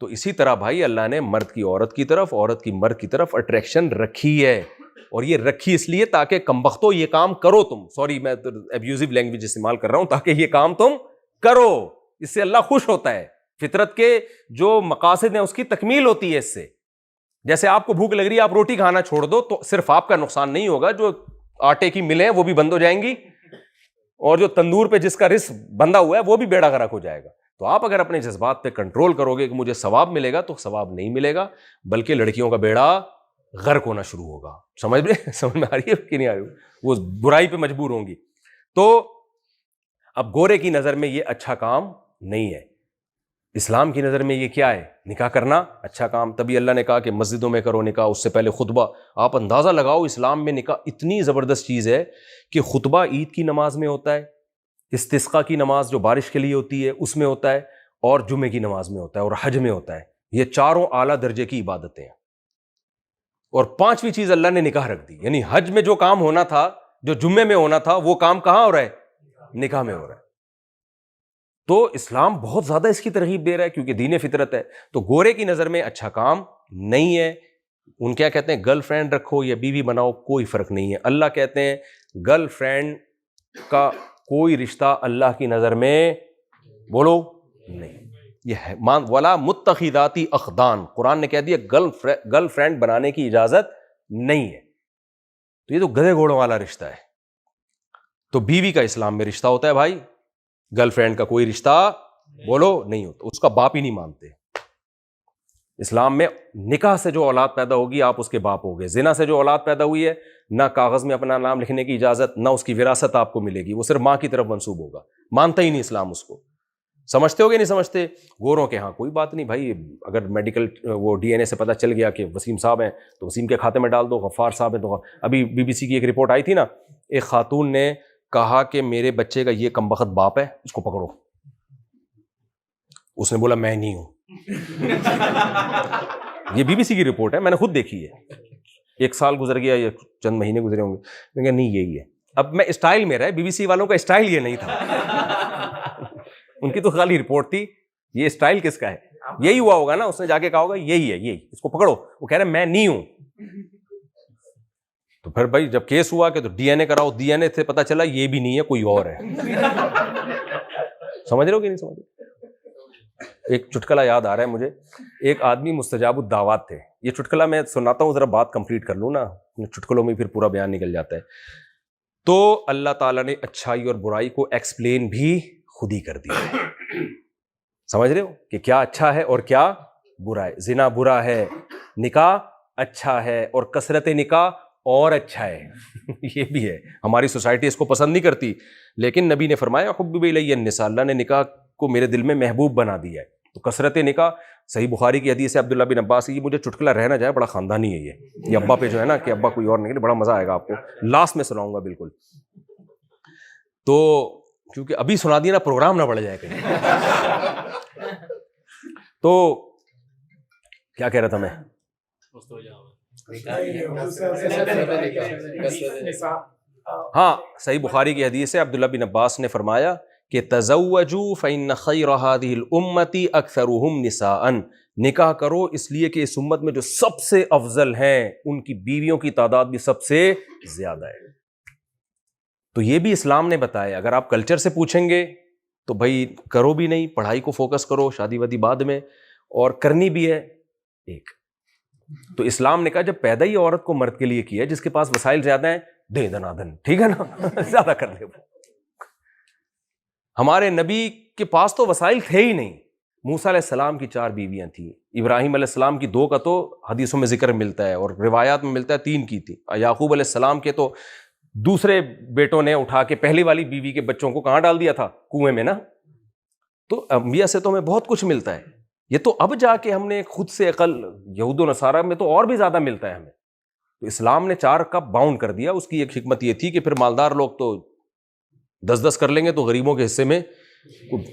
تو اسی طرح بھائی اللہ نے مرد کی عورت کی طرف، عورت کی مرد کی طرف اٹریکشن رکھی ہے، اور یہ رکھی اس لیے تاکہ کمبختو یہ کام کرو تم، سوری میں ابیوزو لینگویج استعمال کر رہا ہوں، تاکہ یہ کام تم کرو، اس سے اللہ خوش ہوتا ہے، فطرت کے جو مقاصد ہیں اس کی تکمیل ہوتی ہے اس سے. جیسے آپ کو بھوک لگ رہی ہے، آپ روٹی کھانا چھوڑ دو تو صرف آپ کا نقصان نہیں ہوگا، جو آٹے کی ملیں وہ بھی بند ہو جائیں گی، اور جو تندور پہ جس کا رزق بندھا ہوا ہے وہ بھی بیڑا غرق ہو جائے گا. تو آپ اگر اپنے جذبات پہ کنٹرول کرو گے کہ مجھے ثواب ملے گا، تو ثواب نہیں ملے گا، بلکہ لڑکیوں کا بیڑا غرق ہونا شروع ہوگا. سمجھ میں آ رہی ہے کہ نہیں آ رہی؟ وہ برائی پہ مجبور ہوں گی. تو اب گورے کی نظر میں یہ اچھا کام نہیں ہے، اسلام کی نظر میں یہ کیا ہے؟ نکاح کرنا اچھا کام. تبھی اللہ نے کہا کہ مسجدوں میں کرو نکاح، اس سے پہلے خطبہ. آپ اندازہ لگاؤ اسلام میں نکاح اتنی زبردست چیز ہے کہ خطبہ عید کی نماز میں ہوتا ہے، استسقاء کی نماز جو بارش کے لیے ہوتی ہے اس میں ہوتا ہے، اور جمعے کی نماز میں ہوتا ہے، اور حج میں ہوتا ہے. یہ چاروں اعلیٰ درجے کی عبادتیں ہیں. اور پانچویں چیز اللہ نے نکاح رکھ دی. یعنی حج میں جو کام ہونا تھا، جو جمعے میں ہونا تھا، وہ کام کہاں ہو رہا ہے؟ نکاح میں ہو رہا ہے. تو اسلام بہت زیادہ اس کی ترغیب دے رہا ہے کیونکہ دین فطرت ہے. تو گورے کی نظر میں اچھا کام نہیں ہے. ان کیا کہتے ہیں؟ گرل فرینڈ رکھو یا بیوی بناؤ، کوئی فرق نہیں ہے. اللہ کہتے ہیں گرل فرینڈ کا کوئی رشتہ اللہ کی نظر میں بولو نہیں. یہ ہے ولا متخذاتی اخدان، قرآن نے کہہ دیا گرل فرینڈ بنانے کی اجازت نہیں ہے. تو یہ تو گدھے گھوڑوں والا رشتہ ہے. تو بیوی کا اسلام میں رشتہ ہوتا ہے بھائی، گرل فرینڈ کا کوئی رشتہ بولو نہیں ہوتا. اس کا باپ ہی نہیں مانتے. اسلام میں نکاح سے جو اولاد پیدا ہوگی آپ اس کے باپ ہوگے. زنا سے جو اولاد پیدا ہوئی ہے، نہ کاغذ میں اپنا نام لکھنے کی اجازت، نہ اس کی وراثت آپ کو ملے گی، وہ صرف ماں کی طرف منسوب ہوگا. مانتا ہی نہیں اسلام اس کو. سمجھتے ہوگے نہیں سمجھتے؟ گوروں کے ہاں کوئی بات نہیں بھائی، اگر میڈیکل وہ ڈی این اے سے پتہ چل گیا کہ وسیم صاحب ہیں تو وسیم کے کھاتے میں ڈال دو، غفار صاحب ہیں تو ابھی بی بی سی کی ایک رپورٹ آئی تھی نا، ایک خاتون نے کہا کہ میرے بچے کا یہ کمبخت باپ ہے، اس کو پکڑو. اس نے بولا میں نہیں ہوں. یہ بی بی سی کی رپورٹ ہے، میں نے خود دیکھی ہے. 1 سال گزر گیا یا چند مہینے گزرے ہوں گے، میں کہا نہیں یہی ہے. اب میں اسٹائل میرا ہے، بی بی سی والوں کا اسٹائل یہ نہیں تھا. ان کی تو خالی رپورٹ تھی. یہ اسٹائل کس کا ہے؟ یہی ہوا ہوگا نا، اس نے جا کے کہا ہوگا یہی ہے، یہی، اس کو پکڑو. وہ کہہ رہے میں نہیں ہوں. تو پھر بھائی جب کیس ہوا کہ تو ڈی این اے کراؤ، ڈی این اے سے پتا چلا یہ بھی نہیں ہے، کوئی اور ہے. سمجھ رہے ہو کہ نہیں سمجھ رہے؟ ایک چٹکلا یاد آ رہا ہے مجھے. ایک آدمی مستجاب الدعوات تھے. یہ چٹکلا میں سناتا ہوں، ذرا بات کمپلیٹ کر لوں نا، چٹکلوں میں پھر پورا بیان نکل جاتا ہے. تو اللہ تعالیٰ نے اچھائی اور برائی کو ایکسپلین بھی خود ہی کر دیا. سمجھ رہے ہو کہ کیا اچھا ہے اور کیا برا ہے؟ زنا برا ہے، نکاح اچھا ہے، اور کثرت نکاح اور اچھا ہے. یہ بھی ہے. ہماری سوسائٹی اس کو پسند نہیں کرتی، لیکن نبی نے فرمایا حبب الی النساء، اللہ نے نکاح کو میرے دل میں محبوب بنا دیا ہے. تو کثرت نکاح، صحیح بخاری کی حدیث ہے عبداللہ بن عباس. یہ مجھے چٹکلا رہ نہ جائے، بڑا خاندانی ہے یہ ابا پہ جو ہے نا کہ ابا کوئی اور نہیں، بڑا مزہ آئے گا آپ کو. لاسٹ میں سناؤں گا بالکل. تو کیونکہ ابھی سنا دیا نا پروگرام نہ بڑھ جائے کہیں. تو کیا کہہ رہا تھا میں؟ ہاں، صحیح بخاری کی حدیث ہے، عبداللہ بن عباس نے فرمایا کہ تزوجوا فإن خیر هذه الامة اکثرهم نساء، نکاح کرو اس لیے کہ اس امت میں جو سب سے افضل ہیں ان کی بیویوں کی تعداد بھی سب سے زیادہ ہے. تو یہ بھی اسلام نے بتایا. اگر آپ کلچر سے پوچھیں گے تو بھائی کرو بھی نہیں، پڑھائی کو فوکس کرو، شادی وادی بعد میں، اور کرنی بھی ہے ایک. تو اسلام نے کہا جب پیدا ہی عورت کو مرد کے لیے کیا ہے، جس کے پاس وسائل زیادہ ہیں دے دنادن، ٹھیک ہے نا، زیادہ کر لے. ہمارے نبی کے پاس تو وسائل تھے ہی نہیں. موسیٰ علیہ السلام کی 4 بیویاں تھیں، ابراہیم علیہ السلام کی 2 کا تو حدیثوں میں ذکر ملتا ہے اور روایات میں ملتا ہے 3 کی تھی. یعقوب علیہ السلام کے تو دوسرے بیٹوں نے اٹھا کے پہلی والی بیوی کے بچوں کو کہاں ڈال دیا تھا؟ کنویں میں نا. تو انبیاء سے تو ہمیں بہت کچھ ملتا ہے. یہ تو اب جا کے ہم نے خود سے عقل، یہود و نصارہ میں تو اور بھی زیادہ ملتا ہے ہمیں. تو اسلام نے 4 کا باؤنڈ کر دیا. اس کی ایک حکمت یہ تھی کہ پھر مالدار لوگ تو 10 کر لیں گے تو غریبوں کے حصے میں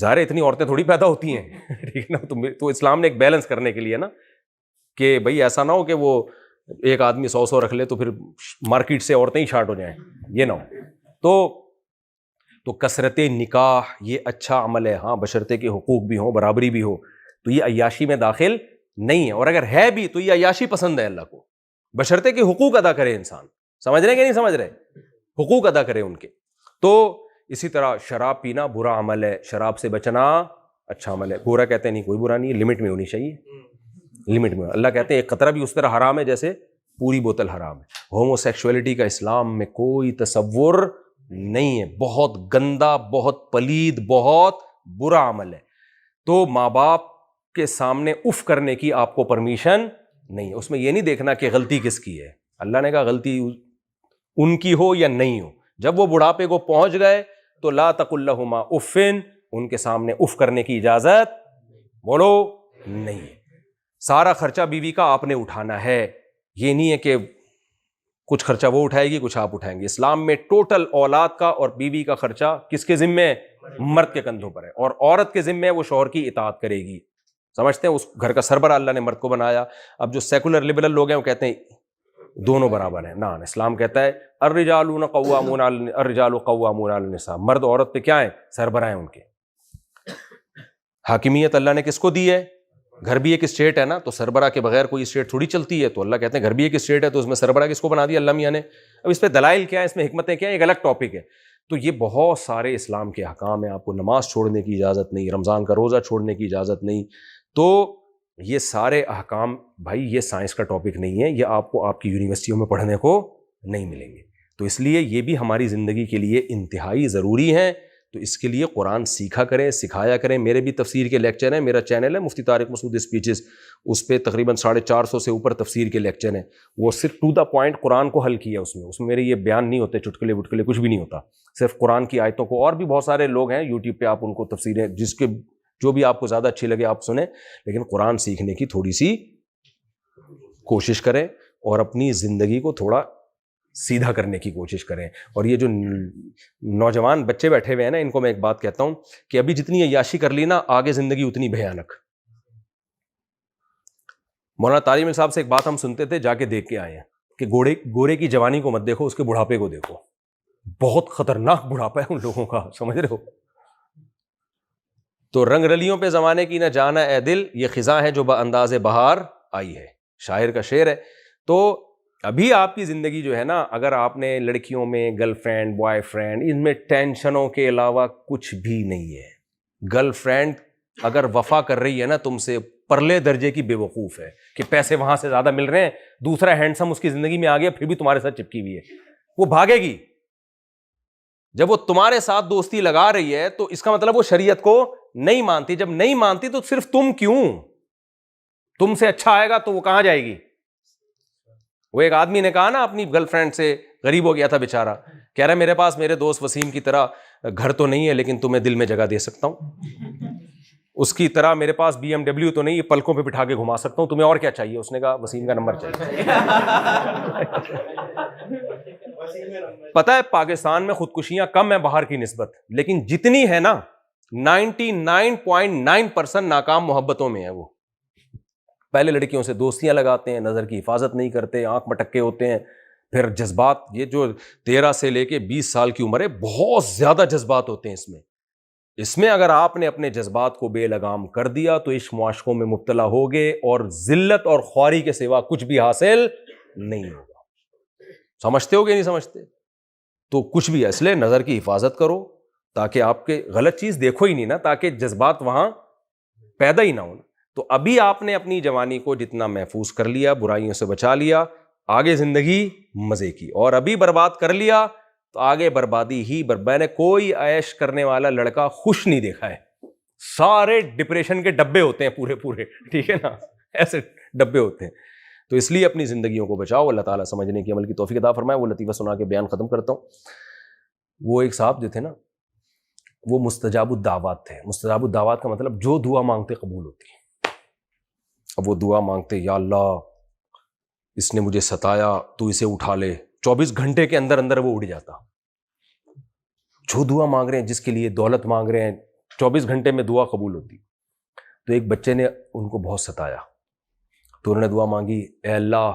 ظاہر اتنی عورتیں تھوڑی پیدا ہوتی ہیں، ٹھیک ہے نا. تو اسلام نے ایک بیلنس کرنے کے لیے نا کہ بھئی ایسا نہ ہو کہ وہ ایک آدمی 100 رکھ لے تو پھر مارکیٹ سے عورتیں ہی شارٹ ہو جائیں، یہ نہ ہو. تو کثرت نکاح یہ اچھا عمل ہے، ہاں، بشرطے کہ حقوق بھی ہوں، برابری بھی ہو. تو یہ عیاشی میں داخل نہیں ہے، اور اگر ہے بھی تو یہ عیاشی پسند ہے اللہ کو، بشرطے کہ حقوق ادا کرے انسان. سمجھ رہے کہ نہیں سمجھ رہے؟ حقوق ادا کرے ان کے. تو اسی طرح شراب پینا برا عمل ہے، شراب سے بچنا اچھا عمل ہے. برا کہتے ہیں نہیں، کوئی برا نہیں ہے، لمٹ میں ہونی چاہیے، لمٹ میں. اللہ کہتے ہیں ایک قطرہ بھی اس طرح حرام ہے جیسے پوری بوتل حرام ہے. ہومو سیکشولیٹی کا اسلام میں کوئی تصور نہیں ہے، بہت گندا، بہت پلید، بہت برا عمل ہے. تو ماں باپ کے سامنے اف کرنے کی آپ کو پرمیشن نہیں ہے. اس میں یہ نہیں دیکھنا کہ غلطی کس کی ہے. اللہ نے کہا غلطی ان کی ہو یا نہیں ہو، جب وہ بڑھاپے کو پہنچ گئے تو لا تقل لہما اف، ان کے سامنے اف کرنے کی اجازت بولو نہیں. سارا خرچہ بیوی کا آپ نے اٹھانا ہے، یہ نہیں ہے کہ کچھ خرچہ وہ اٹھائے گی کچھ آپ اٹھائیں گے. اسلام میں ٹوٹل اولاد کا اور بیوی کا خرچہ کس کے ذمہ ہے؟ مرد کے کندھوں پر ہے. اور عورت کے ذمہ ہے وہ شوہر کی اطاعت کرے گی. سمجھتے ہیں اس گھر کا سربراہ اللہ نے مرد کو بنایا. اب جو سیکولر لبرل لوگ ہیں وہ کہتے ہیں دونوں برابر ہیں. نہ، اسلام کہتا ہے الرجال قوامون علی النساء، مرد عورت پہ کیا ہے؟ سربراہ ہیں ان کے. حاکمیت اللہ نے کس کو دی ہے؟ گھر بھی ایک اسٹیٹ ہے نا، تو سربراہ کے بغیر کوئی اسٹیٹ تھوڑی چلتی ہے. تو اللہ کہتے ہیں گھر بھی ایک اسٹیٹ ہے، تو اس میں سربراہ کس کو بنا دیا؟ اللہ میاں نے. اب اس پہ دلائل کیا ہے، اس میں حکمتیں کیا ہیں، ایک الگ ٹاپک ہے. تو یہ بہت سارے اسلام کے احکام ہیں. آپ کو نماز چھوڑنے کی اجازت نہیں، رمضان کا روزہ چھوڑنے کی اجازت نہیں. تو یہ سارے احکام بھائی یہ سائنس کا ٹاپک نہیں ہے، یہ آپ کو آپ کی یونیورسٹیوں میں پڑھنے کو نہیں ملیں گے. تو اس لیے یہ بھی ہماری زندگی کے لیے انتہائی ضروری ہیں. تو اس کے لیے قرآن سیکھا کریں، سکھایا کریں. میرے بھی تفسیر کے لیکچر ہیں، میرا چینل ہے مفتی طارق مسعود اسپیچز، اس پہ تقریباً 450 سے اوپر تفسیر کے لیکچر ہیں. وہ صرف ٹو دا پوائنٹ قرآن کو حل کیا اس میں میرے یہ بیان نہیں ہوتے چٹکلے وٹکلے، کچھ بھی نہیں ہوتا، صرف قرآن کی آیتوں کو. اور بھی بہت سارے لوگ ہیں یوٹیوب پہ، آپ ان کو تفسیریں جس کے جو بھی آپ کو زیادہ اچھی لگے آپ سنیں، لیکن قرآن سیکھنے کی تھوڑی سی کوشش کریں اور اپنی زندگی کو تھوڑا سیدھا کرنے کی کوشش کریں. اور یہ جو نوجوان بچے بیٹھے ہوئے ہیں نا، ان کو میں ایک بات کہتا ہوں کہ ابھی جتنی عیاشی کر لی نا، آگے زندگی اتنی بھیانک. مولانا طارق مل صاحب سے ایک بات ہم سنتے تھے، جا کے دیکھ کے آئے ہیں کہ گورے کی جوانی کو مت دیکھو، اس کے بڑھاپے کو دیکھو. بہت خطرناک بڑھاپا ہے ان لوگوں کا، سمجھ رہے ہو. تو رنگ رلیوں پہ زمانے کی نہ جانا اے دل، یہ خزاں ہے جو بانداز بہار آئی ہے، شاعر کا شعر ہے. تو ابھی آپ کی زندگی جو ہے نا، اگر آپ نے لڑکیوں میں گرل فرینڈ بوائے فرینڈ، ان میں ٹینشنوں کے علاوہ کچھ بھی نہیں ہے. گرل فرینڈ اگر وفا کر رہی ہے نا تم سے، پرلے درجے کی بے وقوف ہے کہ پیسے وہاں سے زیادہ مل رہے ہیں، دوسرا ہینڈسم اس کی زندگی میں آ گیا پھر بھی تمہارے ساتھ چپکی ہوئی ہے، وہ بھاگے گی. جب وہ تمہارے ساتھ دوستی لگا رہی ہے تو اس کا مطلب وہ شریعت کو نہیں مانتی. جب نہیں مانتی تو صرف تم کیوں، تم سے اچھا آئے گا تو وہ کہاں جائے گی؟ وہ ایک آدمی نے کہا نا اپنی گرل فرینڈ سے، غریب ہو گیا تھا بیچارہ، کہہ رہا ہے میرے پاس میرے دوست وسیم کی طرح گھر تو نہیں ہے لیکن تمہیں دل میں جگہ دے سکتا ہوں، اس کی طرح میرے پاس BMW تو نہیں ہے، پلکوں پہ بٹھا کے گھما سکتا ہوں، تمہیں اور کیا چاہیے؟ اس نے کہا وسیم کا نمبر چاہیے. پتہ ہے پاکستان میں خودکشیاں کم ہیں باہر کی نسبت، لیکن جتنی ہے نا 99.9% ناکام محبتوں میں ہے. وہ پہلے لڑکیوں سے دوستیاں لگاتے ہیں، نظر کی حفاظت نہیں کرتے، آنکھ مٹکے ہوتے ہیں، پھر جذبات، یہ جو 13 سے لے کے 20 سال کی عمر ہے بہت زیادہ جذبات ہوتے ہیں اس میں اگر آپ نے اپنے جذبات کو بے لگام کر دیا تو عشق معاشقوں میں مبتلا ہوگے اور ذلت اور خواری کے سوا کچھ بھی حاصل نہیں ہوگا. سمجھتے ہو کہ نہیں سمجھتے؟ تو کچھ بھی ہے، اس لیے نظر کی حفاظت کرو تاکہ آپ کے غلط چیز دیکھو ہی نہیں نا، تاکہ جذبات وہاں پیدا ہی نہ ہو. تو ابھی آپ نے اپنی جوانی کو جتنا محفوظ کر لیا، برائیوں سے بچا لیا، آگے زندگی مزے کی. اور ابھی برباد کر لیا تو آگے بربادی ہی میں نے کوئی عیش کرنے والا لڑکا خوش نہیں دیکھا ہے، سارے ڈپریشن کے ڈبے ہوتے ہیں پورے، ٹھیک ہے نا، ایسے ڈبے ہوتے ہیں. تو اس لیے اپنی زندگیوں کو بچاؤ. اللہ تعالیٰ سمجھنے کی عمل کی توفیق عطا فرمائے. وہ لطیفہ سنا کے بیان ختم کرتا ہوں. وہ ایک صاحب جو تھے نا، وہ مستجاب الدعوات تھے. مستجاب الدعوات کا مطلب جو دعا مانگتے قبول ہوتی. اب وہ دعا مانگتے، یا اللہ اس نے مجھے ستایا تو اسے اٹھا لے، 24 گھنٹے کے اندر اندر وہ اڑ جاتا. جو دعا مانگ رہے ہیں، جس کے لیے دولت مانگ رہے ہیں، 24 گھنٹے میں دعا قبول ہوتی. تو ایک بچے نے ان کو بہت ستایا تو انہوں نے دعا مانگی، اے اللہ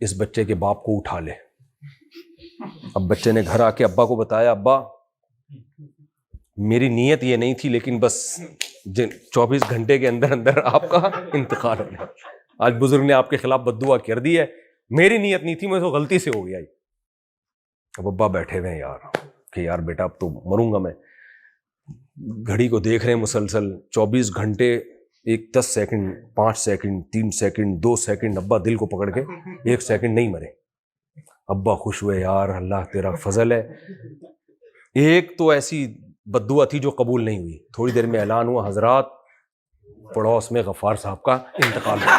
اس بچے کے باپ کو اٹھا لے. اب بچے نے گھر آ کے ابا کو بتایا، ابا میری نیت یہ نہیں تھی لیکن بس 24 گھنٹے کے اندر اندر آپ کا انتقال ہو گیا. آج بزرگ نے آپ کے خلاف بددعا کر دی ہے, میری نیت نہیں تھی, مجھے تو غلطی سے ہو گیا. اب ابا بیٹھے ہوئے ہیں یار کہ یار بیٹا اب تو مروں گا میں, گھڑی کو دیکھ رہے ہیں مسلسل 24 گھنٹے, ایک 10 سیکنڈ 5 سیکنڈ 3 سیکنڈ 2 سیکنڈ, ابا دل کو پکڑ کے 1 سیکنڈ نہیں مرے. ابا خوش ہوئے, یار اللہ تیرا فضل ہے. ایک تو ایسی بددعا تھی جو قبول نہیں ہوئی. تھوڑی دیر میں اعلان ہوا, حضرات پڑوس میں غفار صاحب کا انتقال ہوا.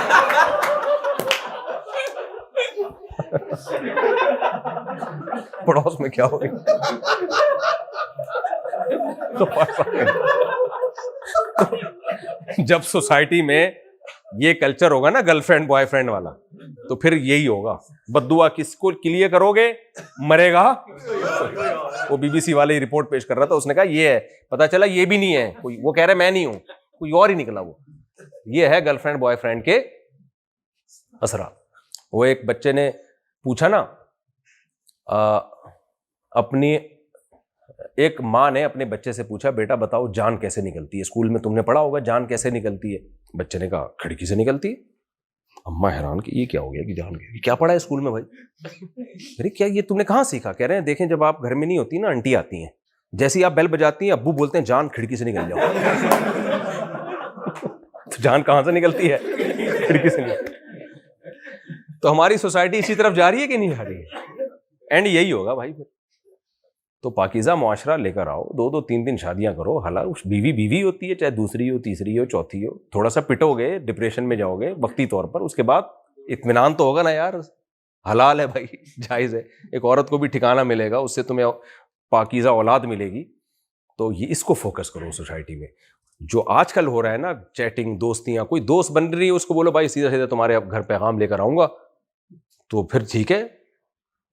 پڑوس میں کیا ہو گیا؟ جب سوسائٹی میں یہ کلچر ہوگا نا گرل فرینڈ بوائے فرینڈ والا, تو پھر یہی ہوگا. بددعا کس کو کے لیے کرو گے؟ مرے گا. وہ بی بی سی والے رپورٹ پیش کر رہا تھا, اس نے کہا یہ ہے, پتا چلا یہ بھی نہیں ہے کوئی, وہ کہہ رہے میں نہیں ہوں, کوئی اور ہی نکلا. وہ یہ ہے گرل فرینڈ بوائے فرینڈ کے اثرات. وہ ایک بچے نے پوچھا نا, اپنی ایک ماں نے اپنے بچے سے پوچھا, بیٹا بتاؤ جان کیسے نکلتی ہے؟ اسکول میں تم نے پڑھا ہوگا جان کیسے نکلتی ہے. بچے نے کہا کھڑکی سے نکلتی ہے. اماں حیران کہ یہ کیا ہو گیا کہ جان کیا پڑھا ہے اسکول میں بھائی؟ ارے کیا یہ تم نے کہاں سیکھا؟ کہہ رہے ہیں دیکھیں جب آپ گھر میں نہیں ہوتی نا, آنٹی آتی ہیں, جیسے ہی آپ بیل بجاتی ہیں ابو بولتے ہیں جان کھڑکی سے نکل جاؤ. تو جان کہاں سے نکلتی ہے؟ کھڑکی سے نکلتی. تو ہماری سوسائٹی اسی طرف جا رہی ہے کہ نہیں جا رہی ہے؟ اینڈ یہی ہوگا بھائی. پھر تو پاکیزہ معاشرہ لے کر آؤ, 2 3 شادیاں کرو. حالانکہ بیوی ہوتی ہے, چاہے دوسری ہو, تیسری ہو, چوتھی ہو. تھوڑا سا پٹو گے, ڈپریشن میں جاؤ گے وقتی طور پر, اس کے بعد اطمینان تو ہوگا نا یار, حلال ہے بھائی, جائز ہے. ایک عورت کو بھی ٹھکانہ ملے گا, اس سے تمہیں پاکیزہ اولاد ملے گی. تو یہ اس کو فوکس کرو سوسائٹی میں. جو آج کل ہو رہا ہے نا, چیٹنگ, دوستیاں, کوئی دوست بن رہی ہے اس کو بولو بھائی سیدھا سیدھا تمہارے گھر پیغام لے کر آؤں گا, تو پھر ٹھیک ہے,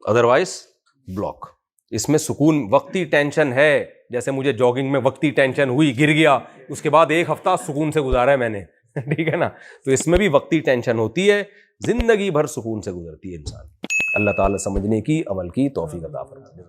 ادروائز بلاک. اس میں سکون, وقتی ٹینشن ہے, جیسے مجھے جاگنگ میں وقتی ٹینشن ہوئی, گر گیا, اس کے بعد 1 ہفتہ سکون سے گزارا ہے میں نے, ٹھیک ہے نا. تو اس میں بھی وقتی ٹینشن ہوتی ہے, زندگی بھر سکون سے گزرتی ہے انسان. اللہ تعالیٰ سمجھنے کی, عمل کی توفیق عطا فرمائے.